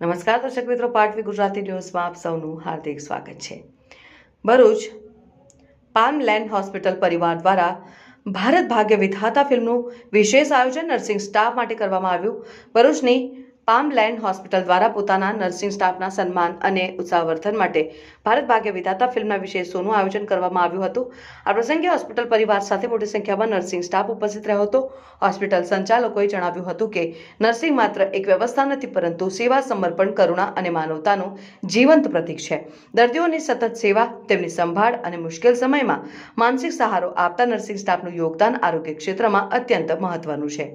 નમસ્કાર દર્શક મિત્રો, પાટવી ગુજરાતી ન્યૂઝમાં આપ સૌનું હાર્દિક સ્વાગત છે। ભરૂચ પામલેન્ડ હોસ્પિટલ પરિવાર દ્વારા ભારત ભાગ્ય વિધાતા ફિલ્મનું વિશેષ આયોજન નર્સિંગ સ્ટાફ માટે કરવામાં આવ્યું। ભરૂચની પામલેન્ડ હોસ્પિટલ દ્વારા પોતાના નર્સિંગ સ્ટાફના સન્માન અને ઉત્સાહવર્ધન માટે ભારત ભાગ્ય વિધાતા ફિલ્મના વિશેષ શોનું આયોજન કરવામાં આવ્યું હતું। આ પ્રસંગે હોસ્પિટલ પરિવાર સાથે મોટી સંખ્યામાં નર્સિંગ સ્ટાફ ઉપસ્થિત રહ્યો હતો। હોસ્પિટલ સંચાલકોએ જણાવ્યું હતું કે નર્સિંગ માત્ર એક વ્યવસ્થા નથી, પરંતુ સેવા, સમર્પણ, કરુણા અને માનવતાનું જીવંત પ્રતીક છે। દર્દીઓની સતત સેવા, તેમની સંભાળ અને મુશ્કેલ સમયમાં માનસિક સહારો આપતા નર્સિંગ સ્ટાફનું યોગદાન આરોગ્ય ક્ષેત્રમાં અત્યંત મહત્વનું છે।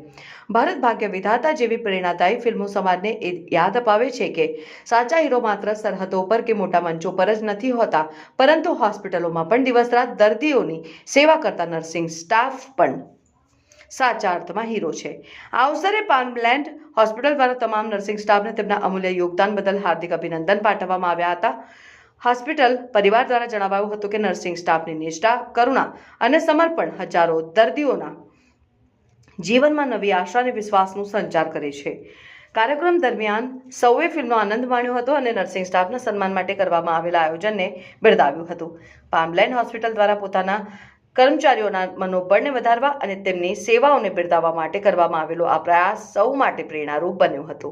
ભારત ભાગ્ય વિધાતા જેવી પ્રેરણાદાયી ફિલ્મો સમાજને એ યાદ અપાવે છે કે સાચા હીરો માત્ર સરહદો પર કે મોટા મંચો પર જ નથી હોતા, પરંતુ હોસ્પિટલોમાં પણ દિવસ રાત દર્દીઓની સેવા કરતા નર્સિંગ સ્ટાફ પણ સાચા અર્થમાં હીરો છે। આ અવસરે પામલેન્ડ હોસ્પિટલ દ્વારા તમામ નર્સિંગ સ્ટાફને તેમના અમૂલ્ય યોગદાન બદલ હાર્દિક અભિનંદન પાઠવવામાં આવ્યા હતા। હોસ્પિટલ પરિવાર દ્વારા જણાવાયું હતું કે નર્સિંગ સ્ટાફની નિષ્ઠા, કરુણા અને સમર્પણ હજારો દર્દીઓના જીવનમાં નવી આશા અને વિશ્વાસનું સંચાર કરે છે। કાર્યક્રમ દરમિયાન સૌએ ફિલ્મનો આનંદ માણ્યો હતો અને નર્સિંગ સ્ટાફના સન્માન માટે કરવામાં આવેલા આયોજનને બિરદાવ્યું હતું। પામલેન્ડ હોસ્પિટલ દ્વારા પોતાના કર્મચારીઓના મનોબળને વધારવા અને તેમની સેવાઓને બિરદાવવા માટે કરવામાં આવેલો આ પ્રયાસ સૌ માટે પ્રેરણારૂપ બન્યો હતો।